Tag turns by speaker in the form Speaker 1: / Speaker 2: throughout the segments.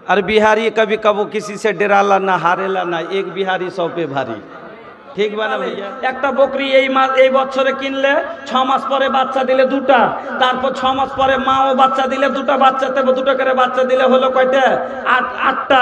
Speaker 1: और बिहारी कभी कबो किसी से डराला ना, हारेला ना, एक बिहारी 100 पे भारी। ঠিক বা না ভাইয়া? একটা বকরি এই বছরে কিনলে 6 মাস পরে বাচ্চা দিলে দুটা, তারপর 6 মাস পরে মাও বাচ্চা দিলে দুটা বাচ্চা, তবে দুটো করে বাচ্চা দিলে হলো কয়টা? আটটা।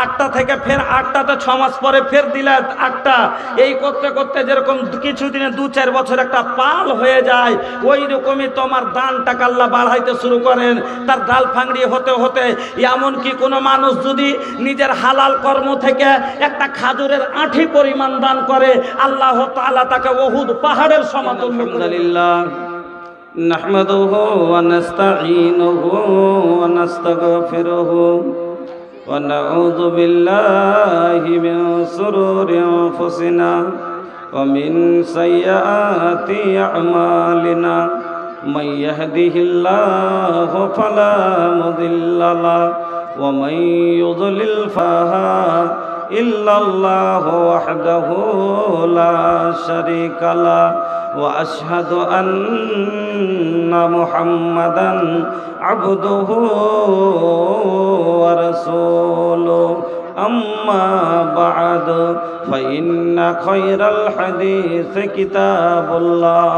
Speaker 1: আটটা থেকে ফের আটটাতে 6 মাস পরে ফের দিলে আটটা। এই করতে করতে যেরকম কিছুদিনে 2-4 বছর একটা পাল হয়ে যায়, ওই রকমই তোমার দান টাকা আল্লাহ বাড়াইতে শুরু করেন। তার ডাল ফাংড়ি হতে হতে এমনকি কোনো মানুষ যদি নিজের হালাল কর্ম থেকে একটা খাজুরের আঁঠি পরিমাণ দান করে, আল্লাহ তাআলা তাকে উহুদ পাহাড়ের সমতুল্য করে দেন। আলহামদুলিল্লাহ নাহমাদুহু ওয়া নাস্তাঈনুহু ওয়া নাস্তাগফিরুহু ওয়া নাউযু বিল্লাহি মিন শুরুরি আনফুসিনা ওয়া মিন সাইয়্যাতি আমালিনা মান ইয়াহদিহিল্লাহু ফালা মুদিল্লা লাহু ওয়া মান ইউদ্লিল ফালা ইল্লাল্লাহু ওয়াহদাহু লা শারীকা লাহু ওয়া আশহাদু আন্না মুহাম্মাদান আবদুহু ওয়া রাসূলুহু আম্মা বা'দ ফাইন্না খায়রাল হাদিসি কিতাবুল্লাহ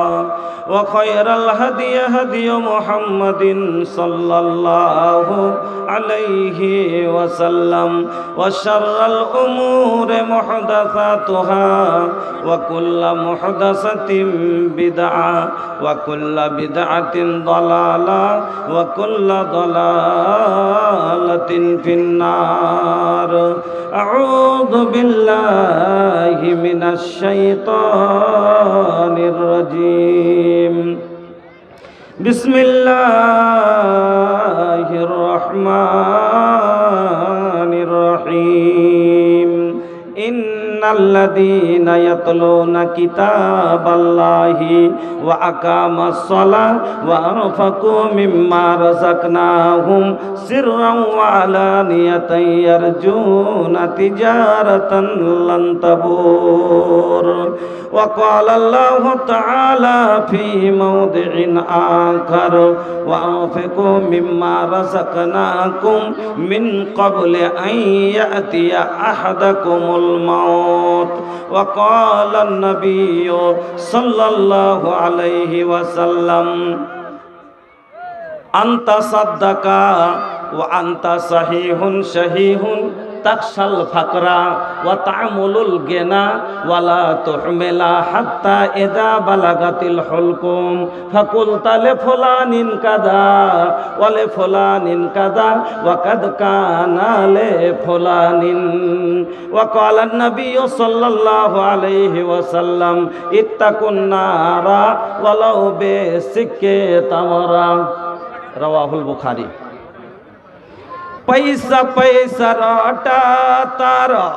Speaker 1: ওয়া খায়রাল হাদি হাদি মুহাম্মাদিন সাল্লাল্লাহু আলাইহি ওয়াসাল্লাম ওয়া শাররাল উমুরি মুহদাসাতুহা ওয়া কুল্লু মুহদাসাতিন বিদআ ওয়া কুল্লু বিদআতিন দালালা ওয়া কুল্লু দালালাতিন ফিন্নার। আউযু বিল্লাহি মিনাশ শাইতানির রাজীম। বিসমিল্লাহির রহমানির রহিম। ইন্নাল্লাযীনা ইয়াতলুনা কিতাবাল্লাহি ওয়া আকামাস সালাতা ওয়া আনফাকু মিম্মা রাযাকনাহুম সিররান ওয়া আলানিয়াতান ইয়ারজুনা তিজারাতান লান তাবুর। ওয়া ক্বালা আল্লাহু তাআলা ফী মাওদি'in আখার ওয়া আনফিকু মিম্মা রাযাকনাকুম মিন ক্বাবলি আন ইয়াতিয়া আহাদাকুমুল الموت وقال النبي صلى الله عليه وسلم أنت صدق وأنت صحيح شهيه তাকশাল ফাকরা ওয়া তা'মুলুল গিনা ওয়ালা তুহমিলা হাত্তা ইযা বালাগাতিল হুলকুম ফাকুলতা লি ফুলানিন কাযা ওয়া লি ফুলানিন কাযা ওয়া কাদ কানা লি ফুলানিন। ওয়া ক্বালা আন-নাবিয়্যু সাল্লাল্লাহু আলাইহি ওয়াসাল্লাম ইত্তাকুন নারা ওয়ালাউ বিসিক্কি তামরা। রাওয়াহুল বুখারী। पैसा पैसा रटा तारा,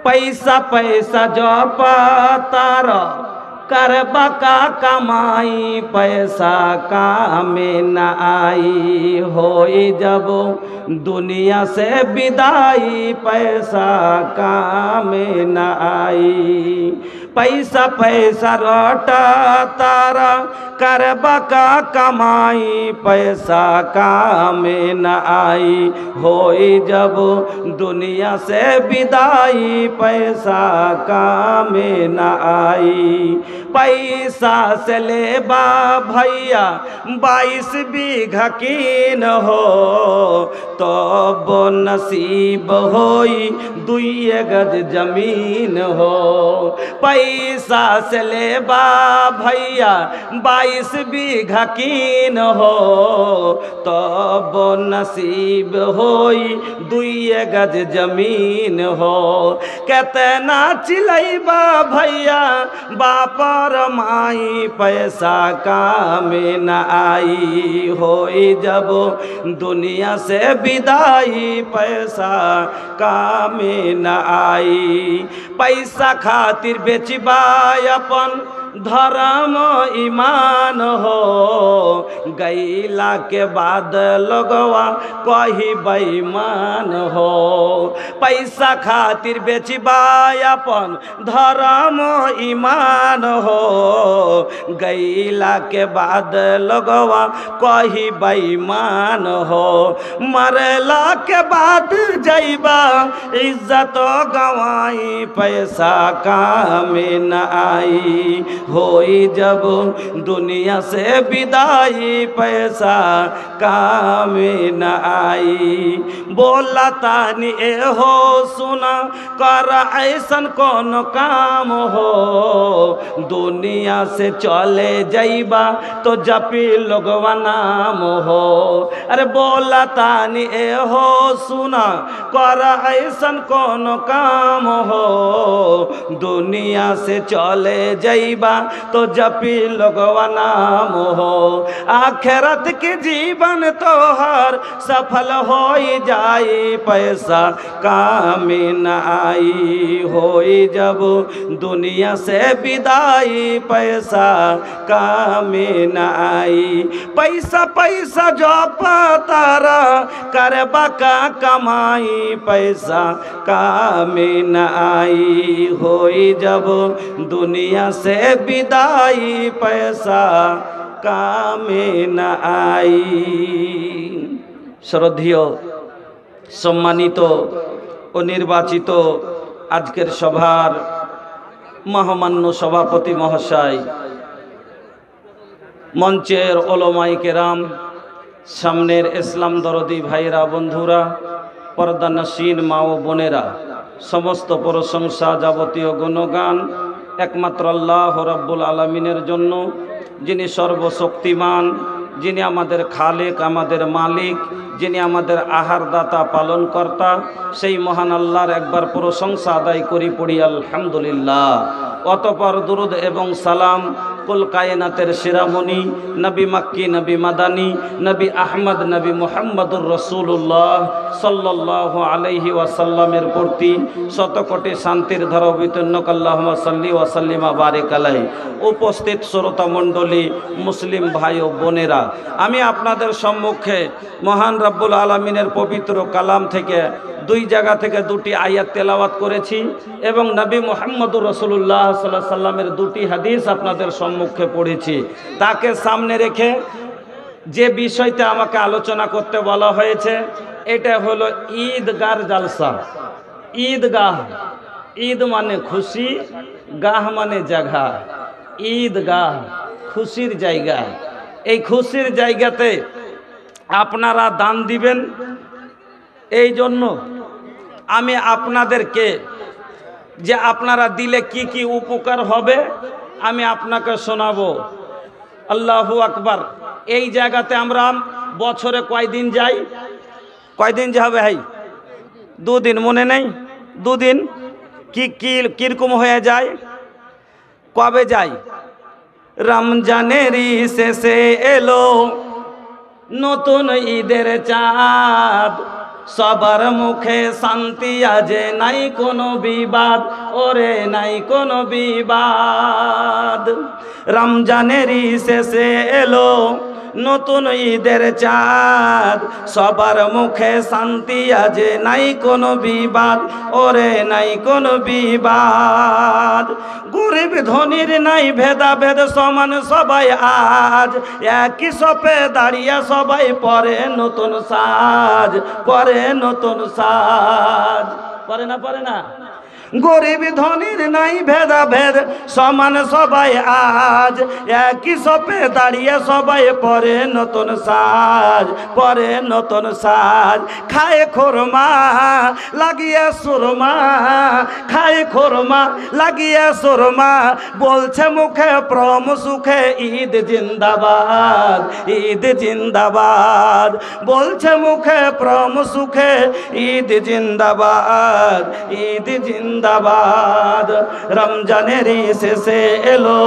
Speaker 1: पैसा पैसा जपा तारा, करबा का कमाई पैसा कामे न आई, होई जब दुनिया से विदाई पैसा कामे न आई। पैसा पैसा रटा तारा, करबा का कमाई पैसा कामे न आई, होई जब दुनिया से विदाई पैसा कामे न आई। पैसा से ले बा भैया 22 बीघा कीन हो, तो वो नसीब होई 2 गज जमीन हो। पैसा से ले बा भैया 22 बीघा कीन हो, तो वो नसीब होई 2 गज जमीन हो। कितना चिलैबा भैया बापर माई पैसा कामे न आई, होई जब दुनिया से विदाई पैसा कामे न आई। पैसा खातिर बेचबा अपन धर्म ईमान हो, गईला के बाद लोगवा कही बेईमान हो। पैसा खातिर बेचबा अपन धर्म ईमान हो, गईला के बाद लोगवा कही बेईमान हो। मरला के बाद जइबा इज्जत गवाई, पैसा काम न आई, होई जब दुनिया से विदाई, पैसा काम न आई। बोला तानी ए हो सुना कर ऐसन कौन काम हो, दुनिया से चले जइबा तो जपी लोगवा नाम हो। अरे बोला तानी ए हो सुना कर ऐसन कौन काम हो, दुनिया से चले जइबा तो जपी लोगवा नाम हो। आखिरत के जीवन तोहर सफल हो जाई, पैसा काम न आई, होई जब दुनिया से विदाई, पैसा काम न आई। पैसा पैसा जो तारा करबा का कमाई, पैसा काम न आई, होई जब दुनिया से विदाई, पैसा काम न आई। শ্রদ্ধেয় সম্মানিত ও নির্বাচিত আজকের সভার মহামান্য সভাপতি মহাশয়, মঞ্চের ওলামায়ে কেরাম, সামনের ইসলাম দরদি ভাইরা বন্ধুরা, পর্দানশীন মা ও বোনেরা, সমস্ত প্রশংসা যাবতীয় গুণগান একমাত্র আল্লাহ রাব্বুল আলামিনের জন্য, যিনি সর্বশক্তিমান, যিনি আমাদের খালেক, আমাদের মালিক, যিনি আমাদের আহারদাতা পালনকর্তা, সেই মহান আল্লাহর একবার প্রশংসা আদায় করি পড়ি আলহামদুলিল্লাহ। অতঃপর দুরুদ এবং সালাম কুল কায়নাতের শিরামণি নবী মক্কি, নবী মাদানী, নবী আহমদ, নবী মুহাম্মদুর রাসূলুল্লাহ সাল্লাল্লাহু আলাইহি ওয়াসাল্লামের প্রতি শতকোটি শান্তির ধারা অবতীর্ণ আল্লাহুম্মা সাল্লি ওয়া সাল্লিমা বারিক আলাইহি। উপস্থিত শ্রোতা মণ্ডলী, মুসলিম ভাই ও বোনেরা, আমি আপনাদের সম্মুখে মহান রব্বুল আলামিনের পবিত্র কালাম থেকে দুই জায়গা থেকে দুটি আয়াত তেলাওয়াত করেছি এবং নবী মুহাম্মদুর রাসূলুল্লাহ সাল্লাল্লাহু আলাইহি ওয়াসাল্লামের দুটি হাদিস আপনাদের সম্মুখে পড়েছি। তাকে সামনে রেখে যে বিষয়তে আমাকে আলোচনা করতে বলা হয়েছে, এটা হলো ঈদগার জালসা। ঈদগাহ, ঈদ মানে খুশি, গাহ মানে জায়গা। ঈদগাহ খুশির জায়গা। এই খুশির জায়গাতে আপনারা দান দিবেন। এই জন্য আমি আপনাদেরকে যে আপনারা দিলে কি কি উপকার হবে আমি আপনাকে শোনাবো। আল্লাহু আকবার। এই জায়গাতে আমরা বছরে কয়দিন যাই? কয়দিন যাবে ভাই? দুদিন, মনে নেই? দুদিন কি কিরকম হয়ে যায়? কবে যাই? রমজানেরই শেষে এলো নতুন ঈদের চাঁদ, সবার মুখে শান্তি, আজে নাই কোনো বিবাদ, ওরে নাই কোনো বিবাদ। রমজানেরই শেষে এলো নতুন ঈদের চাঁদ, সবার মুখে শান্তি, আজে নাই কোনো বিবাদ, ওরে নাই কোনো বিবাদ। গরিব ধনীর নাই ভেদাভেদ, সমান সবাই আজ একই সপে দাঁড়িয়ে সবাই পরে নতুন সাজ, পরে নতুন সাজ। পরে না? পরে না? গরিব ধনীর নাই ভেদাভেদ, সমান সবাই আজ একই সপে দাঁড়িয়ে সবাই পরে নতুন সাজ, পরে নতুন সাজ। খায় খোরমা লাগিয়ে সুরমা, খায় খোরমা লাগিয়ে সুরমা, বলছে মুখে প্রম সুখে ঈদ জিন্দাবাদ, ঈদ জিন্দাবাদ। বলছে মুখে প্রম সুখে ঈদ জিন্দাবাদ, ঈদ জিন্দাবাদ। রমজানেরই শেষে এলো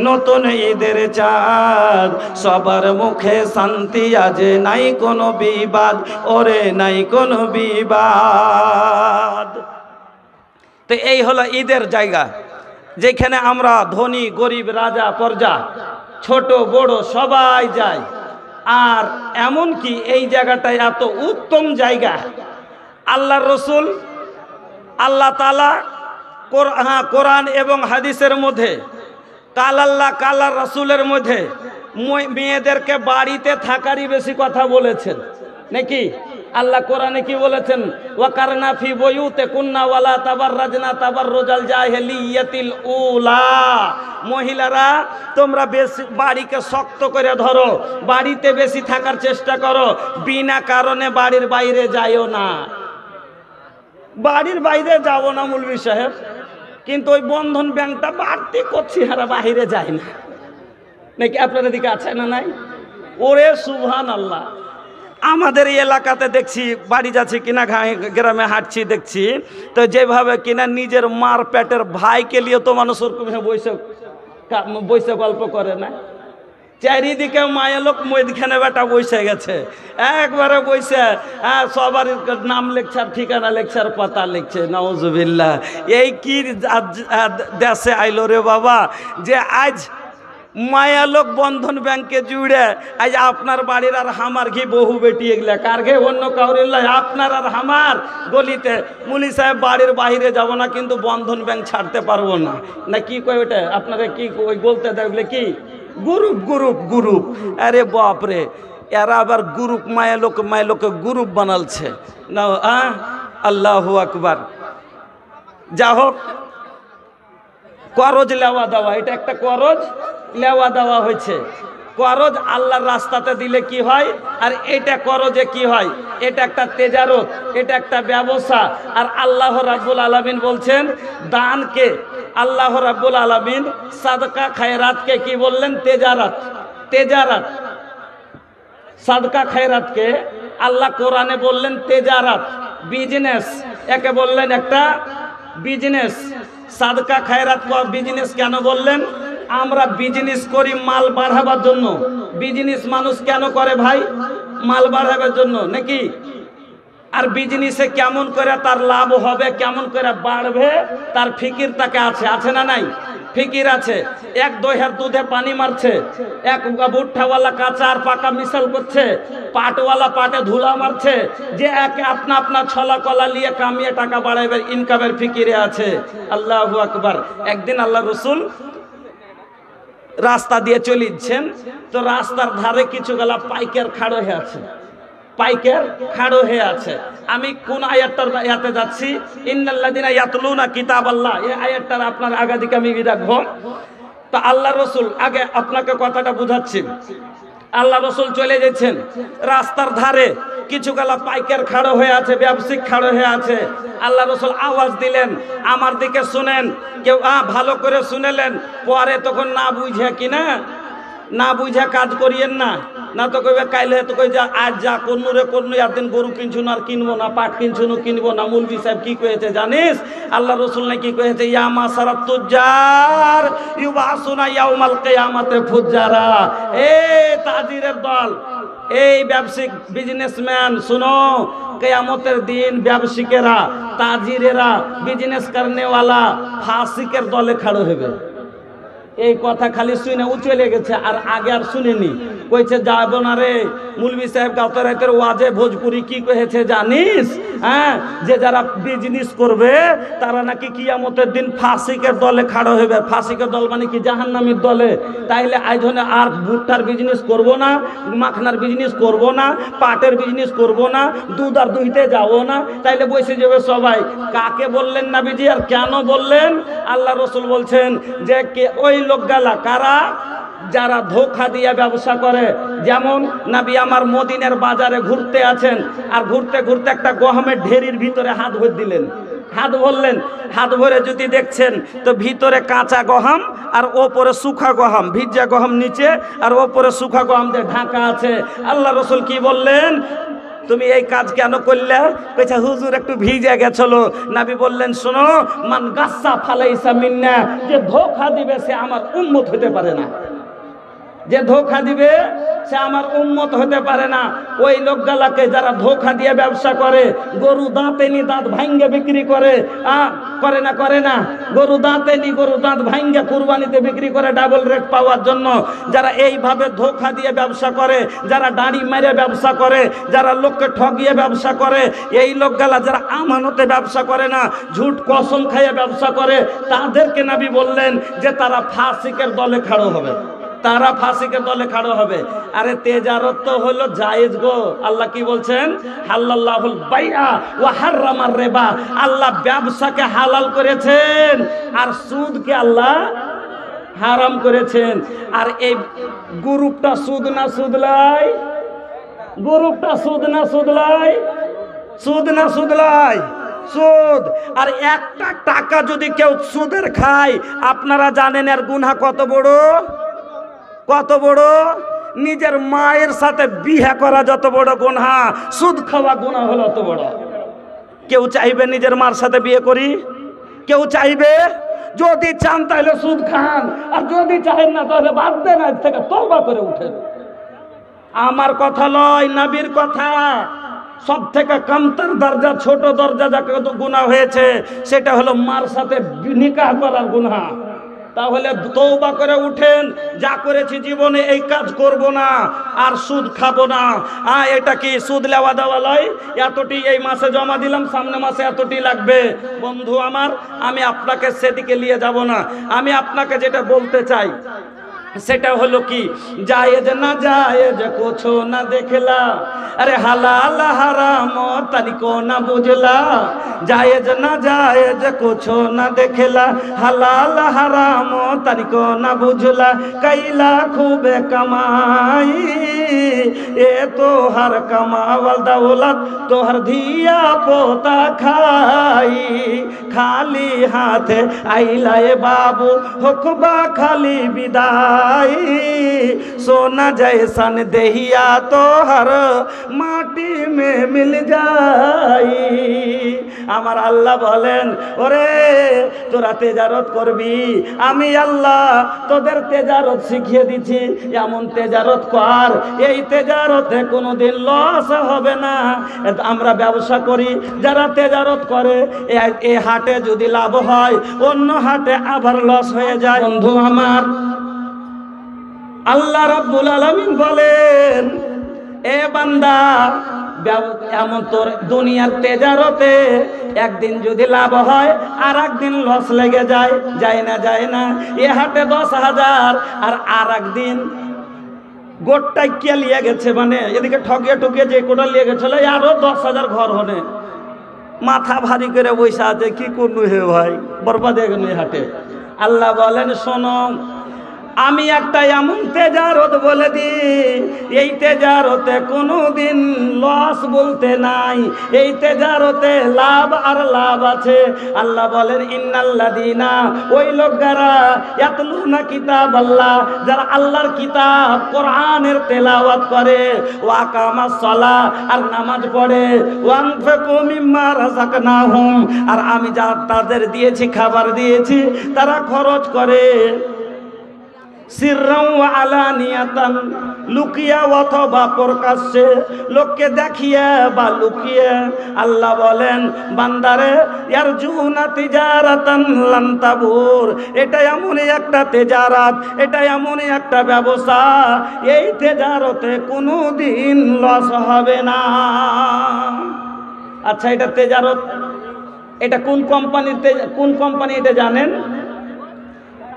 Speaker 1: নতুন ঈদের চাঁদ, সবার মুখে শান্তি, আজ নাই কোনো বিবাদ, ওরে নাই কোনো বিবাদ। তো এই হলো ঈদের জায়গা। যেখানে আমরা ধনী গরিব রাজা প্রজা ছোট বড় সবাই যায়। আর এমন কি এই জায়গাটায় এত উত্তম জায়গা, আল্লাহর রসুল আল্লাহ তাআলা কোরআন এবং হাদিসের মধ্যে কাল আল্লাহ কাল রাসূলের মধ্যে মেয়েদেরকে বাড়িতে থাকারই বেশি কথা বলেছেন নাকি? আল্লাহ কোরআনে কি বলেছেন? ওয়াকারনা ফি বুয়ুতিকুন্না ওয়ালা তাবাররাজনা তাবাররুজাল জাহিলিয়াতিল উলা। মহিলারা তোমরা বেশি বাড়িকে শক্ত করে ধরো, বাড়িতে বেশি থাকার চেষ্টা করো, বিনা কারণে বাড়ির বাইরে যাইও না। বাড়ির বাইরে যাবো না মৌলভী সাহেব, কিন্তু ওই বন্ধন ব্যাংকটা বাড়তি করছি, হারা বাহিরে যায় না নাকি? আপনাদের দিকে আছে না নাই? ওরে সুবহানাল্লাহ। আমাদের এই এলাকাতে দেখছি, বাড়ি যাচ্ছি কিনা গ্রামে হাঁটছি দেখছি, তো যেভাবে কিনা নিজের মার পেটের ভাইকে নিয়ে তো মানুষ ওরকম বৈশে গল্প করে না। চারিদিকে মায়ের লোক মধ্যখানে বেটা বসে গেছে, একবারে বসে সবার নাম লেখছে, ঠিকানা লেখছে, আর পাতা লিখছে। নাউজুবিল্লাহ, এই কি দেশে আইলো রে বাবা, যে আজ মায়া লোক বন্ধন ব্যাংকে জুড়ে আজ আপনার বাড়ির আর হামার ঘি বহু বেটি এগুলা কার ঘে অন্য কাউরির লাই, আপনার আর হামার গলিতে মুলি সাহেব বাড়ির বাইরে যাব না, কিন্তু বন্ধন ব্যাংক ছাড়তে পারবো না। না কি কয় ওটা আপনারা কি ওই বলতে দেখলে কি গ্রুপ গ্রুপ গ্রুপ, আরে বাপরে, এরা আবার গ্রুপ মায়া লোকে গ্রুপ বানালছে না। আল্লাহু আকবার। যা হোক, করজ লেওয়া দেওয়া, এটা একটা করজ লেওয়া দেওয়া হয়েছে। করজ আল্লাহর রাস্তাতে দিলে কি হয়, আর এটা করজে কি হয়? এটা একটা তেজারত, এটা একটা ব্যবসা। আর আল্লাহ রাব্বুল আলামিন বলছেন দানকে, আল্লাহ রাব্বুল আলামিন সাদকা খায়রাতকে কি বললেন? তেজারাত। তেজারাত, সাদকা খায়রাতকে আল্লাহ কোরআনে বললেন তেজারাত, বিজনেস। একে বললেন একটা বিজনেস। সাদকা খায়রাত বিজনেস কেন বললেন? আমরা বিজনেস করি মাল বাড়াবার জন্য। বিজনেস মানুষ কেন করে ভাই? মাল বাড়াবার জন্য নাকি? আর বিজনেসে কেমন করে তার লাভ হবে, কেমন করে বাড়বে, তার ফিকির তাকে আছে, আছে না নাই? ফিকির আছে। এক দইহার দুধে পানি মারছে, এক ভুট্টাওয়ালা কাঁচা আর পাকা মিশাল করছে, পাটওয়ালা পাটে ধুলা মারছে, যে একে আপনা আপনা ছলা কলা নিয়ে কামিয়ে টাকা বাড়াইবে, ইনকামের ফিকিরে আছে। আল্লাহু আকবার। একদিন আল্লাহ রসুল রাস্তা দিয়ে চলিচ্ছেন, তো রাস্তার ধারে কিছু গেলা পাইকার খাড়ো হয়ে আছে, পাইকার খাড়ো হয়ে আছে। আমি কোন আয়াতটার ইয়াতে যাচ্ছি? ইন্নাল্লাযিনা ইয়াতলুনা কিতাবাল্লাহ, এই আয়াতটার আপনার আগাদিকে আমি রাখবো। তো আল্লাহ রসুল, আগে আপনাকে কথাটা বুঝাচ্ছি, আল্লাহ রসুল চলে যাচ্ছেন, রাস্তার ধারে কিছু গেলা পাইকার খাড়ো হয়ে আছে, ব্যবসায়িক খাড়ো হয়ে আছে। আল্লাহ রসুল আওয়াজ দিলেন, আমার দিকে শুনেন। কেউ ভালো করে শুনেলেন, পরে তখন না বুঝে কিনা, না বুঝে কাজ করিয়েন না, না তো কইবে কাইলে তো কই যা আজ যা করনু রে করনু, একদিন গরু কিনছু না আর কিনবো না, পাট কিনছু না কিনবো না। মৌলভী সাহেব কি কয়েছে জানিস? আল্লাহ রসুল না কি কয়েছে? ইয়া মাসারাত তুজ্জার ইউবাসুনা ইয়াউমাল কিয়ামাতে ফুজ্জারা। এই তাজিরের দল, এই ব্যবসায়িক বিজনেসম্যান, শুনো, কিয়ামতের দিন ব্যবসায়িকেরা, তাজিরেরা, বিজনেস করনেওয়ালা ফাসিকের দলে খাড়ো হবে। এই কথা খালি শুনে ও চলে গেছে, আর আগে আর শুনেনি। কইছে যাব না রে মৌলভী সাহেব, গাওতা রাতের ওয়াজে ভোজপুরি কি কয়েছে জানিস? যে যারা বিজনেস করবে তারা নাকি কিয়ামতের দিন ফাসিকের দলে খাড়ো হবে। ফাসিকের দল মানে কি? জাহান্নামীর দলে। তাইলে আজ আর ভুট্টার বিজনেস করব না, মাখনার বিজনেস করব না, পাটের বিজনেস করব না, দুধ আর দুইতে যাব না, তাইলে বসে যাবে সবাই। কাকে বললেন নবীজি, আর কেন বললেন? আল্লাহ রসুল বলছেন যে ওই লোকগুলা কারা? যারা ধোঁকা দিয়ে ব্যবসা করে। যেমন নবী আমার মদিনার বাজারে ঘুরতে আছেন, আর ঘুরতে ঘুরতে একটা গহমের ঢেরির ভিতরে হাত ভরে দিলেন, হাত ভরলেন। হাত ভরে যদি দেখছেন তো ভিতরে কাঁচা গহম আর ওপরে শুখা গহম, ভিজা গহম নিচে আর ওপরে শুখা গহম দিয়ে ঢাকা আছে। আল্লাহ রসুল কি বললেন? তুমি এই কাজ কেন করলে? কইছে হুজুর একটু ভিজে গেছিল। নবী বললেন শোনো, মান গাসসা ফালাইসা মিন্না, যে ধোঁকা দিবে সে আমার উম্মত হতে পারে না। যে ধোঁকা দিবে সে আমার উম্মত হতে পারে না। ওই লোকগুলাকে যারা ধোঁকা দিয়ে ব্যবসা করে, গরু দাঁতেনি দাঁত ভাঙ্গে বিক্রি করে, করে না গরু দাঁতেনি গরু দাঁত ভাঙ্গে কুরবানিতে বিক্রি করে ডাবল রেট পাওয়ার জন্য। যারা এইভাবে ধোঁকা দিয়ে ব্যবসা করে, যারা দাড়ি মেরে ব্যবসা করে, যারা লোককে ঠগিয়ে ব্যবসা করে, এই লোকগুলা যারা আমানতে ব্যবসা করে না, ঝুট কসম খাইয়ে ব্যবসা করে, তাদেরকে নবী বললেন যে তারা ফাসিকের দলে খাড়ো হবে, তারা ফাসিকের দলে খাড়ো হবে। আরে তেজারত তো হলো জায়েজ গো। আল্লাহ কি বলছেন? হালাল্লাহুল বাইআ ওয়া হারামার রিবা। আল্লাহ ব্যবসাকে হালাল করেছেন আর সুদকে আল্লাহ হারাম করেছেন। আর এই গ্রুপটা সুদ না সুদলাই, গ্রুপটা সুদ না সুদলাই, সুদ না সুদলাই, সুদ। আর একটা টাকা যদি কেউ সুদের খায়, আপনারা জানেন এর গুনাহ কত বড়, কত বড়? নিজের মায়ের সাথে বিয়ে করা যত বড় গুনাহ, সুদ খাওয়া গুনাহ হলো তত বড়। কেউ চাইবে নিজের মার সাথে বিয়ে করি? কেউ চাইবে? যদি চান তাহলে সুদ খান, আর যদি চাহেন না তাহলে বাদ দেন, আজ থেকে তওবা করে উঠেন। আমার কথা লয়, নবীর কথা। সব থেকে কমতর দরজা, ছোট দরজা যাকে গুনাহ হয়েছে, সেটা হলো মার সাথে নিকাহ করার গুনাহ। তাহলে তওবা করে উঠেন, যা করেছি জীবনে এই কাজ করব না, আর সুদ খাবো না। এটা কি সুদ লেওয়া দেওয়া লয়? এতটি এই মাসে জমা দিলাম, সামনে মাসে এতটি লাগবে। বন্ধু আমার, আমি আপনাকে সেদিকে নিয়ে যাব না। আমি আপনাকে যেটা বলতে চাই সেটা হলো কি, জায়েজ না জায়েজ কুছো না দেখলা, अरे हलाल हराम तनिको न बुझला, जायज न जायज कुछो न देखला, हलाल हराम तनिको न बुझला, कैला खूबे कमाई ए तो हर कमावल दौलत तो हर धिया पोता खाई, खाली हाथे आइला ए बाबू हुकबा खाली विदाई, सोना जैसन देहिया तो हर মাটি মে মিল যাই। আমার আল্লাহ বলেন, ওরে তোরা তেজারত করবি, আমি আল্লাহ তোদের তেজারত শিখিয়ে দিচ্ছি। এমন তেজারত কর, এই তেজারতে কোনোদিন লস হবে না। আমরা ব্যবসা করি, যারা তেজারত করে এই হাটে যদি লাভ হয়, অন্য হাটে আবার লস হয়ে যায়। বন্ধু আমার, আল্লাহ রাব্বুল আলামিন বলেন, এ বান্দা এমন তোর দুনিয়ার তেজারতে একদিন যদি লাভ হয় আর একদিন লস লেগে যায়, যায় না? যায় না? এ হাটে 10,000 আর একদিন গোটটাই কে লিয়ে গেছে, মানে এদিকে ঠকিয়ে ঠকিয়ে যে কোটা লিয়ে গেছিল, আরো 10,000 ঘর হনে মাথা ভারী করে বসে আছে, কি করবো হে ভাই, বরবাদ হয়ে গেল হাটে। আল্লাহ বলেন, শোনো, আমি একটা এমন তেজারত বলে দিই, এই তেজারতে কোনোদিন লস বলতে নাই, এই তেজারতে লাভ আর লাভ আছে। আল্লাহ বলেন, ইন্নাল্লাযীনা, ওই লোকেরা ইয়াতলুনা কিতাবাল্লাহ, যারা আল্লাহর কিতাব কোরআনের তেলাওয়াত করে, ওয়া আকামাস সালাহ, আর নামাজ পড়ে, ওয়া আনফাকু মিম্মা রাযাকনাহুম, আর আমি যা তাদের দিয়েছি, খাবার দিয়েছি, তারা খরচ করে, সিররাও ওয়া আলানিয়াতান, লুকিয়ে অথবা প্রকাশ্যে, লোককে দেখিয়ে বা লুকিয়ে। আল্লাহ বলেন, বান্দারে ইয়ারজুনা তিজারাতান লান তাবুর, এটা এমনই একটা তেজারাত, এটা এমনই একটা ব্যবসা, এই তেজারতে কোনোদিন লস হবে না। আচ্ছা, এটা তেজারত, এটা কোন কোম্পানির, কোন কোম্পানি এটা জানেন?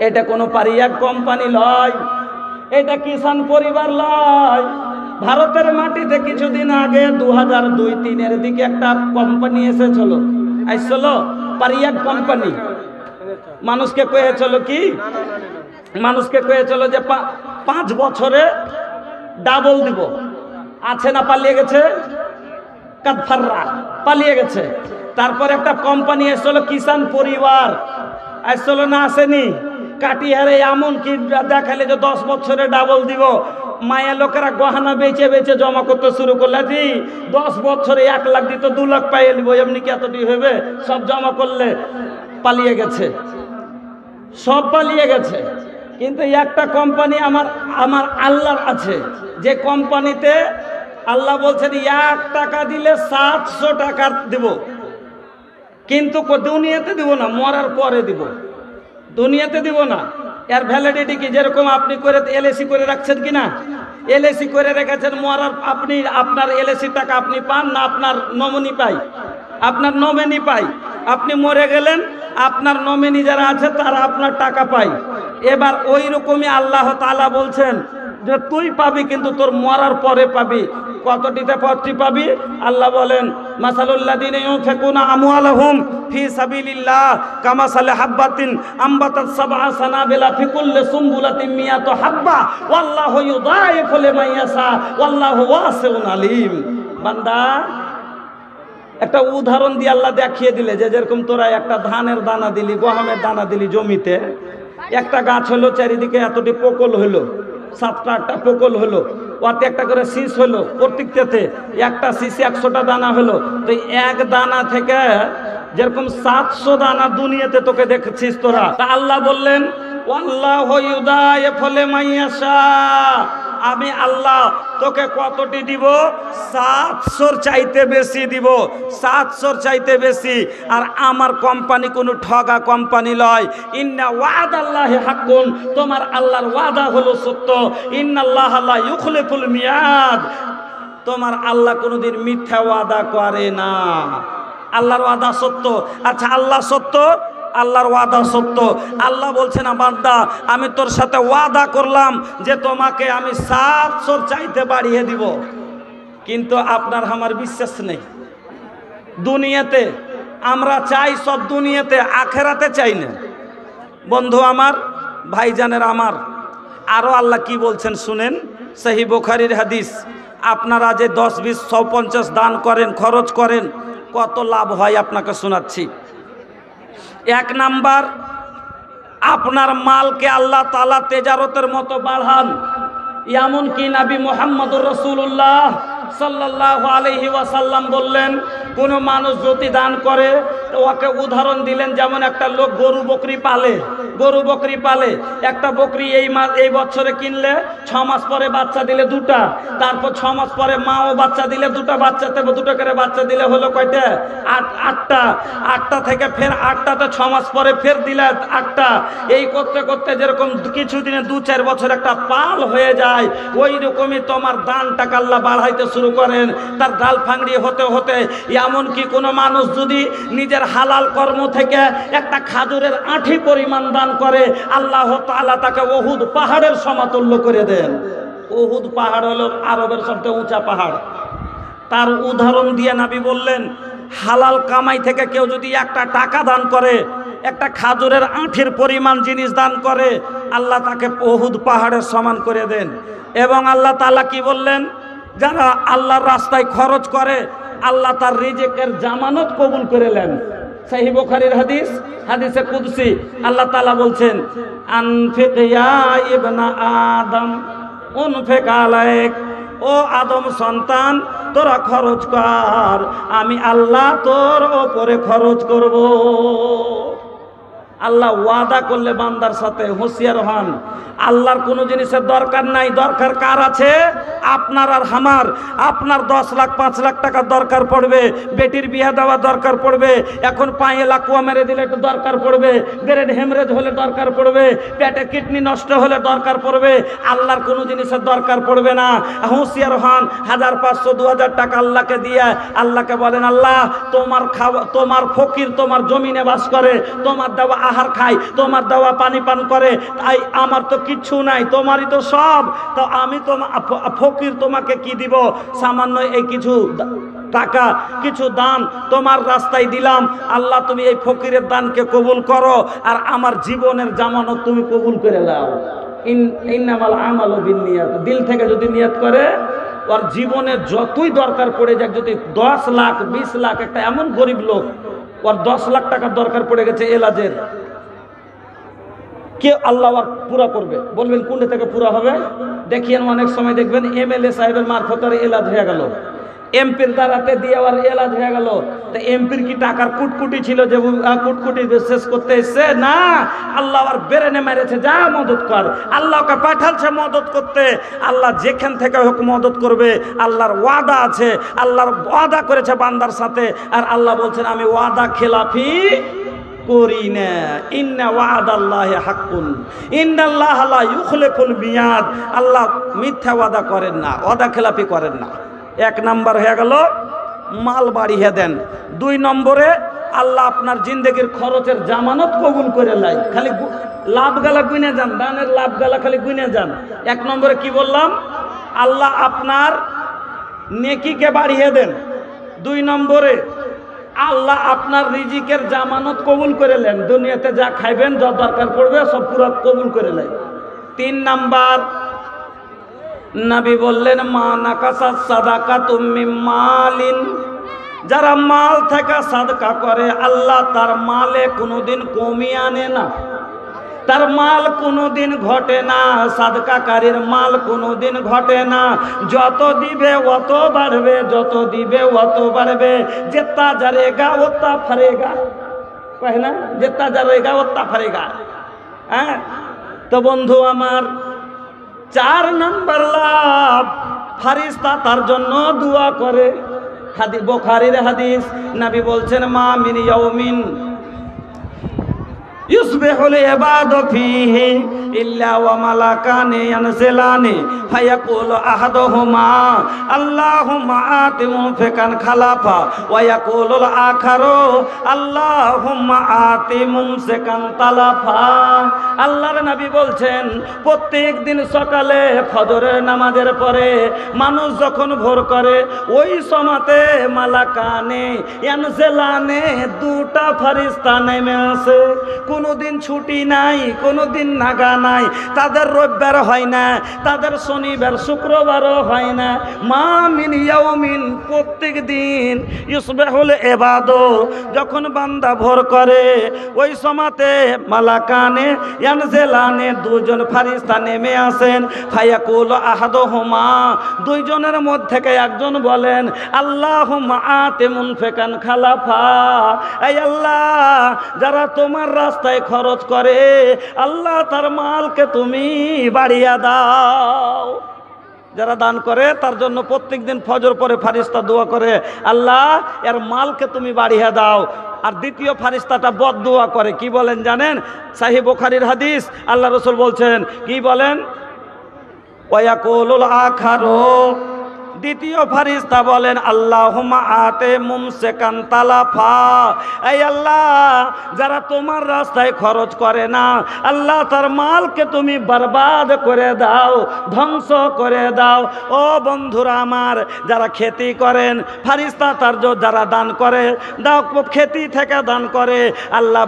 Speaker 1: এটা কোনো পারিয়াক কোম্পানি লয়, এটা কিষান পরিবার লয়। ভারতের মাটিতে কিছুদিন আগে 2002-03 দিকে একটা কোম্পানি এসেছিল, আসছিল পারিয়াক কোম্পানি। মানুষকে কয়েছিল কি, মানুষকে কয়েছিল যে 5 বছরে ডাবল দিব, আছে না? পালিয়ে গেছে, কাদফাররা পালিয়ে গেছে। তারপর একটা কোম্পানি এসেছিল কিষান পরিবার, আসছিল না? আসেনি? কাটিহারে এমন কি দেখালে যে 10 বছরে ডাবল দিব। মায়া লোকেরা গহনা বেচে বেচে জমা করতে শুরু করলে, 10 বছরে 1 লাখ দিত, 2 লাখ পাইয়ে নিব, এমনি কি এতটি হবে? সব জমা করলে পালিয়ে গেছে, সব পালিয়ে গেছে। কিন্তু একটা কোম্পানি আমার আমার আল্লাহর আছে, যে কোম্পানিতে আল্লাহ বলছেন 1 টাকা দিলে 700 টাকা দেব, কিন্তু দুনিয়াতে দিব না, মরার পরে দিব, দুনিয়াতে দিব না। এর ভ্যালিডিটি কি? যেরকম আপনি করে এলআইসি করে রাখছেন কিনা, এলআইসি করে রেখেছেন, মরার আপনি আপনার এলআইসি টাকা আপনি পান না আপনার নমিনি পাই? আপনার নমিনি পাই। আপনি মরে গেলেন, আপনার নমিনি যারা আছে তারা আপনার টাকা পায়। এবার ওই রকমই আল্লাহ তাআলা বলছেন যে তুই পাবি, কিন্তু তোর মরার পরে পাবি। কতটিতে পথটি পাবি? আল্লাহ বলেন মাসালুল্লাযিনা ইউনফিকুনা আমওয়ালাহুম ফি সাবিলিল্লাহ কামাসালি হাববাতিন আমবাতাত সাবআ সানাবিলা ফি কুল্লি সুমবুলাতিন মিয়াতু হাব্বা ওয়াল্লাহু ইউযাইফু লিমান ইয়াশা ওয়াল্লাহু ওয়াসিউন আলীম। বান্দা, একটা উদাহরণ দিয়ে আল্লাহ দেখিয়ে দিলে যে যেরকম তোরা একটা ধানের দানা দিলি, গহমের দানা দিলি জমিতে, একটা গাছ হলো, চারিদিকে এতটি পোকল হলো, 7টা 8টা পোকল হলো, ওতে একটা করে শীষ হলো, প্রত্যেকটাতে একটা শীষে 100টা দানা হলো। তো এক দানা থেকে যেরকম 700 দানা দুনিয়াতে তোকে দেখছিস তোরা। তা আল্লাহ বললেন ওয়াল্লাহু ইউযাইফু লিমান ইয়াশা, আমি আল্লাহ তোকে কতটি দিব? 700-র চাইতে বেশি দিব, 700-র চাইতে বেশি। আর আমার কোম্পানি কোনো ঠগা কোম্পানি নয়। ইন্না ওয়াদাল্লাহি হাক্কুন, তোমার আল্লাহর ওয়াদা হলো সত্য। ইন্নাল্লাহা লা ইউখলিফুল মিয়াদ, তোমার আল্লাহ কোনোদিন মিথ্যা ওয়াদা করে না। আল্লাহর ওয়াদা সত্য। আচ্ছা, আল্লাহ সত্য, আল্লাহর ওয়াদা সত্য। আল্লাহ বলছেন বান্দা, আমি তোর সাথে ওয়াদা করলাম যে তোমাকে আমি 700 চাইতে বাড়িয়ে দিব, কিন্তু আপনার আমার বিশ্বাস নেই। দুনিয়াতে আমরা চাই সব, দুনিয়াতে, আখেরাতে চাই না। বন্ধু আমার, ভাইজানের আমার, আরো আল্লাহ কি বলছেন শুনেন। সহিহ বুখারীর হাদিস। আপনারা যে 10, 20, 100, 50 দান করেন, খরচ করেন, কত লাভ হয় আপনাকে শোনাচ্ছি। 1 নাম্বার, আপনার মালকে আল্লাহ তাআলা তেজারতের মতো বাড়ান। এমন কি নবী মুহাম্মদুর রাসূলুল্লাহ সাল্লাল্লাহু আলাইহি ওয়াসাল্লাম বললেন, কোন মানুষ যদি দান করে, ওকে উদাহরণ দিলেন যেমন একটা লোক গরু বকরি পালে, গরু বকরি পালে। একটা বকরি এই বছরে কিনলে 6 মাস পরে বাচ্চা দিলে 2টা, তারপর 6 মাস পরে মাও বাচ্চা দিলে 2টা বাচ্চা, 2টা করে বাচ্চা দিলে হলো কয়টা? 8টা। 8টা থেকে ফের 8টাতে 6 মাস পরে ফের দিলে 8টা। এই করতে করতে যেরকম কিছুদিনে 2-4 বছর একটা পাল হয়ে যায়, ওই রকমই তোমার দান টাকা আল্লাহ বাড়াইতে শুরু করেন। তার ডাল ফাংড়ি হতে হতে এমনকি কোনো মানুষ যদি নিজের হালাল কর্ম থেকে একটা খাজুরের আঁঠি পরিমাণ দান করে, আল্লাহ তাআলা তাকে উহুদ পাহাড়ের সমতুল্য করে দেন। উহুদ পাহাড় হলো আরবের সবচেয়ে উঁচা পাহাড়। তার উদাহরণ দিয়ে নবী বললেন, হালাল কামাই থেকে কেউ যদি একটা টাকা দান করে, একটা খাজুরের আঁঠির পরিমাণ জিনিস দান করে, আল্লাহ তাকে উহুদ পাহাড়ের সমান করে দেন। এবং আল্লাহ তাআলা কি বললেন, যারা আল্লাহর রাস্তায় খরচ করে, আল্লাহ তার রিজিকের জামানত কবুল করে নেন। সহিহ বুখারীর হাদিস, হাদিসে কুদসি। আল্লাহ তাআলা বলছেন, আনফিক ইয়া ইবনা আদম উনফিক আলাইক, ও আদম সন্তান তোরা খরচ কর, আমি আল্লাহ তোর ওপরে খরচ করব। আল্লাহ ওয়াদা করলে বান্দার সাথে হুঁশিয়ার হন। আল্লাহর কোনো জিনিসের দরকার নাই, দরকার কার আছে? আপনার আর আমার। আপনার 10 লাখ 5 লাখ টাকার দরকার পড়বে, বেটির বিয়ে দেওয়া দরকার পড়বে, এখন পায়ে লাকুয়া মেরে দিলে একটু দরকার পড়বে, ব্রেন হেমরেজ হলে দরকার পড়বে, পেটে কিডনি নষ্ট হলে দরকার পড়বে। আল্লাহর কোনো জিনিসের দরকার পড়বে না। হুঁশিয়ার হন। 1000, 500, 2000 টাকা আল্লাহকে দিয়ে আল্লাহকে বলেন, আল্লাহ তোমার তোমার ফকির তোমার জমিনে বাস করে, তোমার দেওয়া আহার খায়, তোমার দেওয়া পানি পান করে, তাই আমার তো কিচ্ছু নাই, তোমারই তো সব। তো আমি ফকির তোমাকে কি দিব? সামান্য এই কিছু টাকা, কিছু দান তোমার রাস্তায় দিলাম। আল্লাহ তুমি এই ফকিরের দানকে কবুল করো, আর আমার জীবনের জামানত তুমি কবুল করে দাও। ইন্নামাল আমালু বিন্নিয়াত, দিল থেকে যদি নিয়ত করে, ওর জীবনে যতই দরকার পড়ে যাক, যদি 10 লাখ 20 লাখ, একটা এমন গরিব লোক ওর 10 লাখ টাকার দরকার পড়ে গেছে এলাজের, কে আল্লাহ আর পুরা করবে? বলবেন কোনটা থেকে পুরা হবে? দেখিয়েন অনেক সময় দেখবেন এমএলএ সাহেবের মারফত এলাজ হয়ে গেল, এমপির দ্বারাতে দিয়ে আবার এলাজ হয়ে গেল। তো এমপির কি টাকার কুটকুটি ছিল যে কুটকুটি শেষ করতে এসছে? না, আল্লাহ আবার বেরেনে মেরেছে, যা মদত কর। আল্লাহকে পাঠাচ্ছে মদত করতে। আল্লাহ যেখান থেকে হোক মদত করবে। আল্লাহর ওয়াদা আছে, আল্লাহর ওয়াদা করেছে বান্দার সাথে। আর আল্লাহ বলছেন আমি ওয়াদা খেলাফি করি না। ইন্না ওয়াদাল্লাহি হাক্কুন ইন্নাল্লাহা লা ইউখলিফুল মিয়াদ। আল্লাহ মিথ্যা ওয়াদা করেন না, ওয়াদা খেলাফি করেন না। এক নাম্বার হয়ে গেল মাল বাড়িয়ে দেন। 2 নম্বরে আল্লাহ আপনার জিন্দেগির খরচের জামানত কবুল করে লাই। খালি লাভ গালা গুনে যান, দানের লাভ গালা খালি গুনে যান। 1 নম্বরে কি বললাম? আল্লাহ আপনার নেকিকে বাড়িয়ে দেন। 2 নম্বরে আল্লাহ আপনার রিজিকের জামানত কবুল করে নেন। দুনিয়াতে যা খাইবেন, যা দরকার পড়বে সব পুরো কবুল করে নেন। 3 নাম্বার নবী বললেন মা নাকাসাত সাদাকাতুম মিন মালিন। যারা মাল থেকে সাদকা করে আল্লাহ তার মালে কোনোদিন কমিয়ে আনে না, তার মাল কোনোদিন ঘটে না। সাদকাকারীর মাল কোনোদিন ঘটে না। যত দিবে অত বাড়বে, যত দিবে অত বাড়বে। যেতা জারেগা ওতা ফারেগা, কয় না? যেতা জারেগা ওতা ফারেগা। হ্যাঁ, তো বন্ধু আমার 4 নাম্বার লাভ, ফারিস্তা তার জন্য দোয়া করে। বুখারীর হাদিস, নবী বলছেন মা মিন ইয়াউমিন ইউসবিহুল ইবাদু ফীহি ইল্লা ওয়া মালাকানি ইয়ানজিলানি ফায়াকুলু আহাদুহুমা আল্লাহুম্মা আতি মুনফিকান খালাফা ওয়া ইয়াকুলুল আখারু আল্লাহুম্মা আতি মুমসিকান তালাফা। আল্লাহর নবী বলছেন প্রত্যেক দিন সকালে ফজরের নামাজের পরে মানুষ যখন ভোর করে ওই সময়তে মালাকানে ইয়ানজিলানে 2টা ফেরেশতা নেমে আসে। কোনোদিন ছুটি নাই, কোনোদিন নাগা নাই। তাদের রবিবার হয় না, তাদের শনিবার শুক্রবারও হয় না। মা মিন ইয়াউমিন, প্রত্যেক দিন ইউসবিহুল ইবাদু, যখন বান্দা ভোর করে ওই সময়তে মালাকানে ইয়ানজিলানে 2জন ফেরেশতা নেমে আসেন। ফায়াকুলু আহাদুহুমা, 2 জনের মধ্যে থেকে একজন বলেন আল্লাহুম্মা আতি মুনফিকান খালাফা। এই আল্লাহ, যারা তোমার রাস্তায় খরচ করে আল্লাহ তার মালকে তুমি বাড়িয়ে দাও। যারা দান করে তার জন্য প্রত্যেকদিন ফজর পরে ফেরেশতা দোয়া করে আল্লাহ এর মালকে তুমি বাড়িয়ে দাও। আর দ্বিতীয় ফেরেশতাটা বদদোয়া করে। কি বলেন জানেন? সহিহ বুখারীর হাদিস, আল্লাহ রাসূল বলছেন, কি বলেন? ওয়ায়াকুলুল আখারু, দ্বিতীয় ফেরেশতা বলেন আল্লাহুম্মা আতি মুমসিকান তালাফা। এই আল্লাহ, যারা তোমার রাস্তায় খরচ করে না আল্লাহ তার মালকে তুমি বরবাদ করে দাও, ধ্বংস করে দাও। ও বন্ধুরা আমার, যারা খেতি করেন ফেরেশতা তার যারা দান করে, দাও খেতি থেকে দান করে, আল্লাহ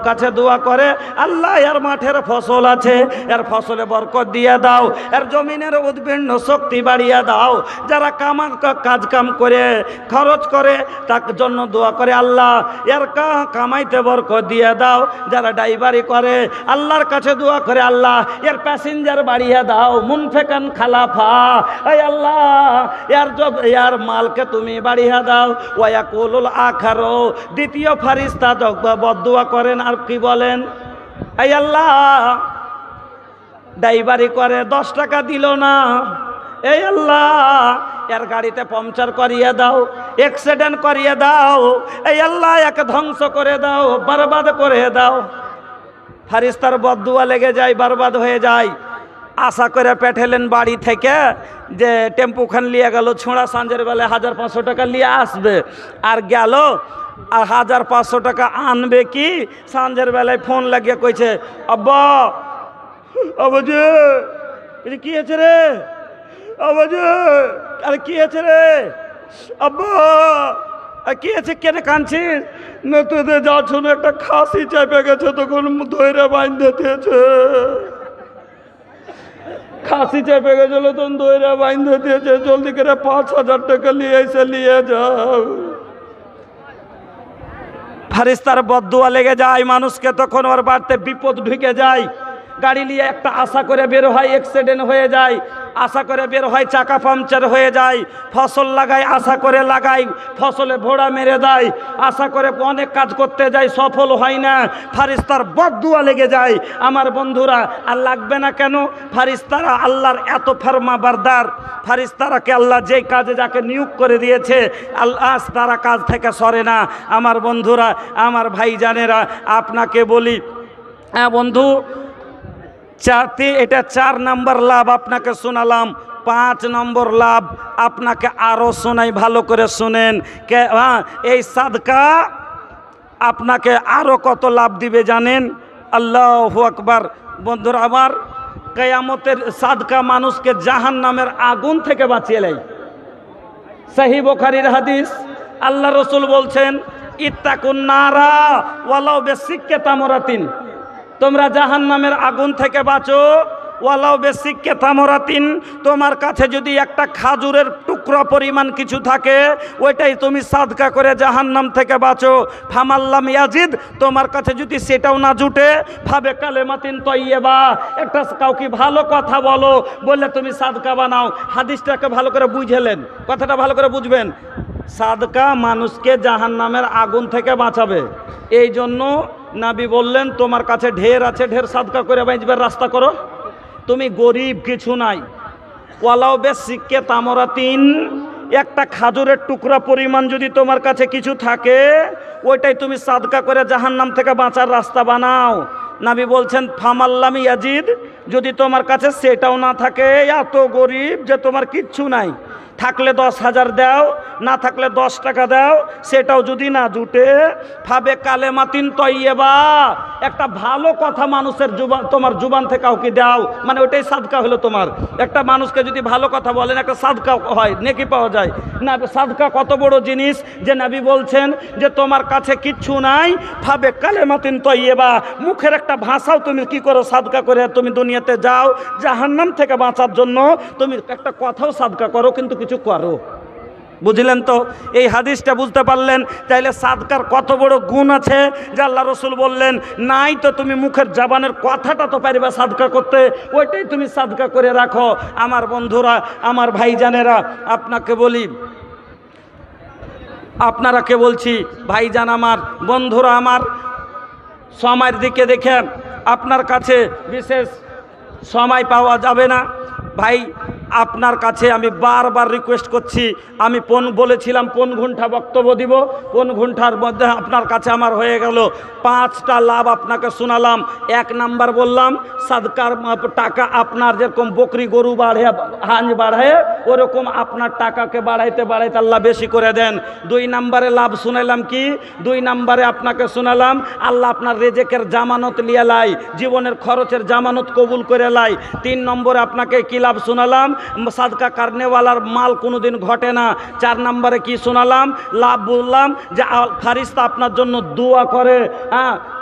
Speaker 1: কাছে দোয়া করে আল্লাহ এর মাঠের ফসল আছে, এর ফসলে বরকত দিয়ে দাও, এর জমিনের উদ্ভিন্ন শক্তি বাড়িয়ে দাও। যারা কাজ কাম করে খরচ করে তার জন্য দোয়া করে আল্লাহ এর কামাইতে বরকত দিয়ে দাও। যারা ড্রাইভারি করে আল্লাহর কাছে দোয়া করে আল্লাহ এর প্যাসেঞ্জার বাড়িয়ে দাও। মুনফিকান খালাফা, এই আল্লাহ এর মালকে তুমি বাড়িয়ে দাও। ওয়ায়াকুলুল আখারু, দ্বিতীয় ফেরেশতা বদদোয়া করেন আর কি বলেন? এই আল্লাহ, ড্রাইভারি করে 10 টাকা দিল না, এই আল্লাহ এর গাড়িতে পাংচার করিয়ে দাও, অ্যাক্সিডেন্ট করিয়ে দাও। এই আল্লাহ একে ধ্বংস করে দাও, বরবাদ করে দাও। ফেরেশতার বদদুয়া লেগে যায়, বরবাদ হয়ে যায়। আশা করে পেঠেলেন বাড়ি থেকে যে টেম্পুখান নিয়ে গেল, ছোঁড়া সাঁঝের বেলায় 1500 টাকা নিয়ে আসবে, আর গেল আর 1500 টাকা আনবে কি? সাঁঝের বেলায় ফোন লাগিয়ে কইছে আব্বা, আবাজে কি হয়েছে রে? আবাজে আরে কি হয়েছে রে? আব্বা কি আছে, কেন কাঁদছিস? না তোদের যা শুনে একটা খাসি চেপে গেছে, তখন ধৈর্য বাইন্ধে দিয়েছে। খাসি চেপে গেছিল তখন ধৈর্য বাইন্ধে দিয়েছে। জলদি করে 5000 টাকা নিয়ে এসে নিয়ে যাও। ফেরেশতার বদদুয়া লেগে যায় মানুষকে, তখন ওর বাড়িতে বিপদ ঢুকে যায়। গাড়ি নিয়ে একটা আশা করে বের হয়, অ্যাক্সিডেন্ট হয়ে যায়। আশা করে বের হয়, চাকা পাংচার হয়ে যায়। ফসল লাগায়, আশা করে লাগাই, ফসলে ভোড়া মেরে দেয়। আশা করে অনেক কাজ করতে যায়, সফল হয় না, ফারিস্তার বদদুয়া লেগে যায়। আমার বন্ধুরা, আর লাগবে না কেন? ফারিস্তারা আল্লাহর এত ফরমাবরদার, ফারিস্তারাকে আল্লাহ যেই কাজে যাকে নিয়োগ করে দিয়েছে, আল্লাহ তারা কাজ থেকে সরে না। আমার বন্ধুরা, আমার ভাইজানেরা, আপনাকে বলি, হ্যাঁ বন্ধু, এটা 4 নম্বর লাভ আপনাকে শোনালাম। 5 নম্বর লাভ আপনাকে আরও শোনাই, ভালো করে শুনেন। এই সাদকা আপনাকে আরও কত লাভ দিবে জানেন? আল্লাহু আকবার। বন্ধুরা আমার, কিয়ামতের সাদকা মানুষকে জাহান্নামের আগুন থেকে বাঁচিয়ে নেয়। সহিহ বুখারীর হাদিস, আল্লাহ রসুল বলছেন, ইত্তাকুন নারা ওয়ালাউ বিসিক্কি তামরাতিন, তোমরা জাহান্নামের আগুন থেকে বাঁচো, ওয়ালাউ বিসিক্কি তামরাতিন, তোমার কাছে যদি একটা খাজুরের টুকরা পরিমাণ কিছু থাকে, ওইটাই তুমি সাদকা করে জাহান্নাম থেকে বাঁচো। ফামাল্লাম ইয়াজিদ, তোমার কাছে যদি সেটাও না জুটে, ফাবে কালেমাতিন তয়্যিবা, একটা কাউকে ভালো কথা বলো, বললে তুমি সাদকা বানাও। হাদিসটাকে ভালো করে বুঝেলেন, কথাটা ভালো করে বুঝবেন। সাদকা মানুষকে জাহান্নামের আগুন থেকে বাঁচাবে। এই জন্য নবী বললেন, তোমার কাছে ঢের আছে, ঢের সাদকা করে বাঁচবার রাস্তা করো। তুমি গরিব কিছু নাই, ওয়ালাউ বিসিক্কি তামরাতিন, একটা খাজুরের টুকরা পরিমাণ যদি তোমার কাছে কিছু থাকে, ওইটাই তুমি সাদকা করে জাহান্নাম থেকে বাঁচার রাস্তা বানাও। নবী বলছেন, ফামাল্লাম ইয়াজিদ, যদি তোমার কাছে সেটাও না থাকে, এত গরিব যে তোমার কিচ্ছু নাই, থাকলে 10,000 দাও, না থাকলে 10 টাকা দাও, সেটাও যদি না জুটে, ফাবে কালেমাতিন তয়্যিবা, একটা ভালো কথা মানুষের জুবান, তোমার জুবান থেকে কাউকে দাও, মানে ওটাই সাদকা হলো তোমার। একটা মানুষকে যদি ভালো কথা বলেন, একটা সাদকা হয়, নেকি পাওয়া যায় না। সাদকা কত বড় জিনিস যে নবী বলছেন যে তোমার কাছে কিচ্ছু নাই, ফাবে কালেমাতিন তয়্যিবা, মুখের একটা ভাষাও তুমি কি করো, সাদকা করে তুমি দুনিয়াতে যাও, জাহান্নাম থেকে বাঁচার জন্য তুমি একটা কথাও সাদকা করো, কিন্তু কিছু করো। বুঝলেন তো? এই হাদিসটা বুঝতে পারলেন? তাইলে সাদকার কত বড় গুণ আছে যে আল্লাহ রসুল বললেন, নাই তো তুমি মুখের জবানের কথাটা তো পারবে সাদকা করতে, ওইটাই তুমি সাদকা করে রাখো। আমার বন্ধুরা, আমার ভাইজানেরা, আপনাকে বলি, আপনারাকে বলছি, ভাইজান আমার, বন্ধুরা আমার, সময়ের দিকে দেখে আপনার কাছে বিশেষ সময় পাওয়া যাবে না। ভাই, আপনার কাছে আমি বারবার রিকোয়েস্ট করছি, আমি বলেছিলাম 5 ঘন্টা বক্তব্য দিব, 5 ঘন্টার মধ্যে আপনার কাছে আমার হয়ে গেল 5টা লাভ আপনাকে শোনালাম। 1 নাম্বার বললাম, সাদকার টাকা আপনার যেরকম বকরি গরু বাড়ে, হাঁস বাড়ে, ওরকম আপনার টাকাকে বাড়াইতে বাড়াইতে আল্লাহ বেশি করে দেন। 2 নাম্বারে লাভ শুনালাম কি? 2 নাম্বারে আপনাকে শোনালাম, আল্লাহ আপনার রেজেকের জামানত লিয়ে লাই, জীবনের খরচের জামানত কবুল করে লাই। 3 নম্বরে আপনাকে কি লাভ শোনালাম? সাদকা কারনেওয়ালার মাল কোনোদিন ঘটে না। 4 নম্বরে কি শোনালাম? লাভ বললাম যে ফারিস্তা আপনার জন্য দোয়া করে।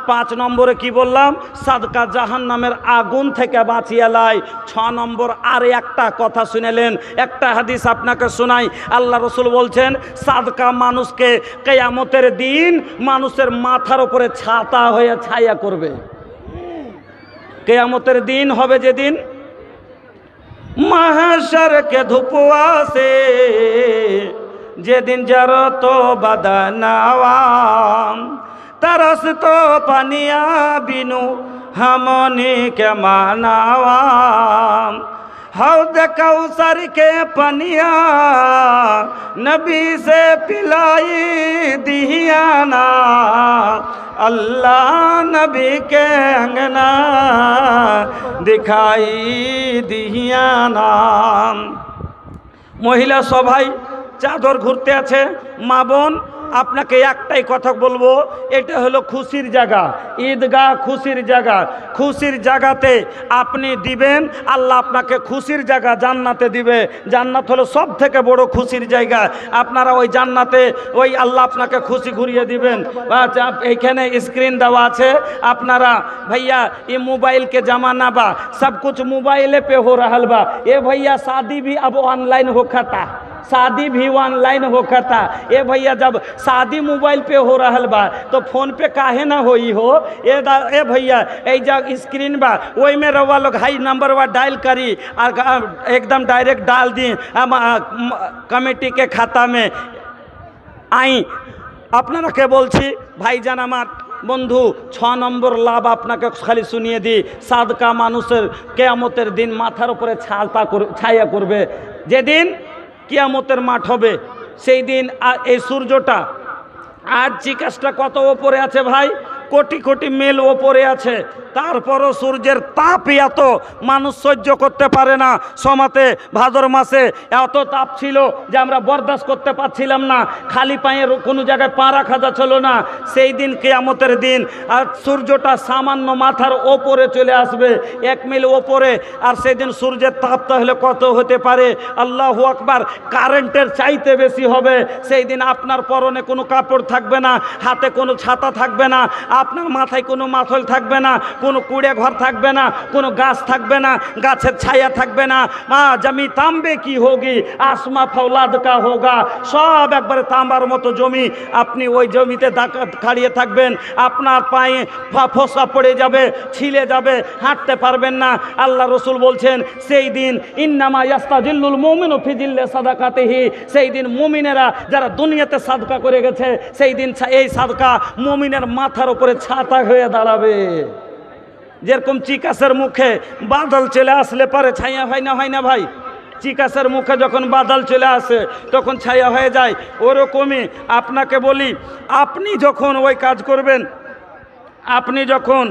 Speaker 1: 5 নম্বরে কি বললাম? সাদকা জাহান্নামের আগুন থেকে বাঁচিয়ে লাই। 6 নম্বর আর একটা কথা শুনেলেন, একটা হাদিস আপনাকে শোনাই। আল্লাহ রসুল বলছেন, সাদকা মানুষকে কিয়ামতের দিন মানুষের মাথার উপরে ছাতা হয়ে ছায়া করবে। কিয়ামতের দিন হবে যেদিন মাহশর के धुपवा से, যেদিন জরত বদনাওয়াম, तरस तो पनिया बिनु हमने के मानावाम। हौद कौसर के पनिया नबी से पिलाई दियाना, अल्लाह नबी के अंगना दिखाई दियाना। महिला सबाई चादर घुरते आछे, मा बोन আপনাকে একটাই কথা বলবো, এটা হলো খুশির জায়গা, ঈদগাহ খুশির জায়গা। খুশির জায়গাতে আপনি দিবেন, আল্লাহ আপনাকে খুশির জায়গা জান্নাতে দিবে। জান্নাত হলো সব থেকে বড় খুশির জায়গা। আপনারা ওই জান্নাতে ওই আল্লাহ আপনাকে খুশি ঘুরিয়ে দিবেন। এইখানে স্ক্রিন দেওয়া আছে, আপনারা भैया ये मोबाइल के ज़माना बा, सब कुछ मोबाइल पे हो रहा बा। ये भैया शादी भी अब ऑनलाइन होखता, शादी भी ऑनलाइन होता। ए भैया जब शादी मोबाइल पे हो रहा बा तो फोन पे काहे ना होई हो। ए भैया ए जग स्क्रीन बा वही में रवा लोग हाई नंबर वा डायल करी और एकदम डायरेक्ट डाल दी कमेटी के खाता में आई। আপনারা কে বলছি ভাইজান আমার বন্ধু 6 নম্বর লাভ আপনাকে খালি শুনিয়ে দিই। সাদকা মানুষের কিয়ামতের দিন মাথার উপরে ছায়া করবে। যেদিন কিয়ামতের মাঠ হবে সেই দিন এই সূর্যটা আজ জিজ্ঞাসটা কত ওপরে আছে ভাই, কোটি কোটি মেল ওপরে আছে, তারপরও সূর্যের তাপ এত মানুষ সহ্য করতে পারে না। সমাতে ভাদর মাসে এত তাপ ছিল যে আমরা বরদাস্ত করতে পারছিলাম না, খালি পায়ে কোনো জায়গায় পা রাখা যাচ্ছিল না। সেই দিন কিয়ামতের দিন আর সূর্যটা সামান্য মাথার ওপরে চলে আসবে, 1 মিল ওপরে। আর সেই দিন সূর্যের তাপ তাহলে কত হতে পারে, আল্লাহু আকবার, কারেন্টের চাইতে বেশি হবে। সেই দিন আপনার পরনে কোনো কাপড় থাকবে না, হাতে কোনো ছাতা থাকবে না, আপনার মাথায় কোনো মাথল থাকবে না, কোনো কুড়ে ঘর থাকবে না, কোনো গাছ থাকবে না, গাছের ছায়া থাকবে না। জমি তাম্বে কি হোগি আসমা ফৌলাদ কা হোগা, সব একবারে তাম্বার মতো জমি। আপনি ওই জমিতে দাঁড়িয়ে থাকবেন, আপনার পায়ে ফোসা পড়ে যাবে, ছিলে যাবে, হাঁটতে পারবেন না। আল্লাহ রসুল বলছেন সেই দিন ইন্নামা ইয়াস্তাজিল্লুল মুমিনু ফি জিল্লি সাদাকাতিহি, সেই দিন মুমিনেরা যারা দুনিয়াতে সাদকা করে গেছে সেই দিন এই সাদকা মুমিনের মাথার উপরে ছাতা হয়ে দাঁড়াবে। যেরকম চিকাসের মুখে বাদল চলে আসলে পরে ছায়া হয় না ভাই, চিকাসের মুখে যখন বাদল চলে আসে তখন ছায়া হয়ে যায়। ওরকমই আপনাকে বলি, আপনি যখন ওই কাজ করবেন, আপনি যখন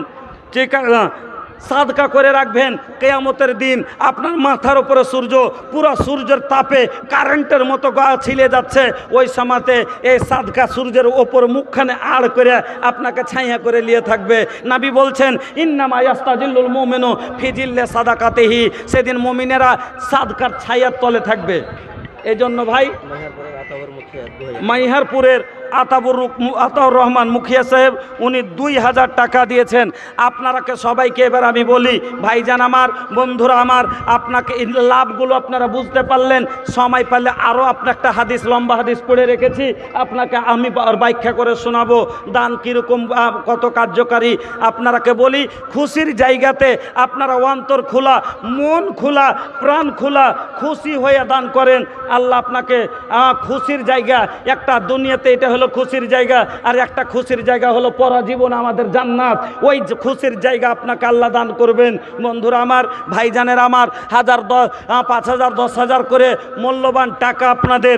Speaker 1: সাদকা করে রাখবেন, কিয়ামতের দিন আপনার মাথার উপরে সূর্য পুরো সূর্যের তাপে কারেন্টের মতো গা ছিলে যাচ্ছে। ওই সময়তে এই সাদকা সূর্যের ওপর মুখখানে আড় করে আপনাকে ছায়া করে নিয়ে থাকবে। নবী বলছেন ইন্নামা ইয়াস্তাজিল্লুল মুমিনু ফি জিল্লি সাদাকাতিহি, সেদিন মুমিনেরা সাদকার ছায়ার তলে থাকবে। এই জন্য ভাই মাইহারপুরের আতাউর রহমান মুখিয়া সাহেব উনি 2000 টাকা দিয়েছেন। আপনারাকে সবাইকে এবার আমি বলি, ভাইজান আমার, বন্ধুরা আমার, আপনাকে এই লাভগুলো আপনারা বুঝতে পারলেন। সময় পারলে আরও আপনার একটা হাদিস, লম্বা হাদিস পড়ে রেখেছি, আপনাকে আমি ব্যাখ্যা করে শোনাবো দান কীরকম কত কার্যকারী। আপনারাকে বলি খুশির জায়গাতে আপনারা অন্তর খোলা, মন খোলা, প্রাণ খোলা, খুশি হয়ে দান করেন। আল্লাহ আপনাকে খুশির জায়গা একটা দুনিয়াতে, এটা হলো খুশির জায়গা, আর একটা খুশির জায়গা হলো পরজীবন আমাদের জান্নাত। ওই খুশির জায়গা আপনাকে আল্লাহ দান করবেন। বন্ধুরা আমার, ভাইজানের আমার, 1000, 5000, 10,000 করে মূল্যবান টাকা আপনাদের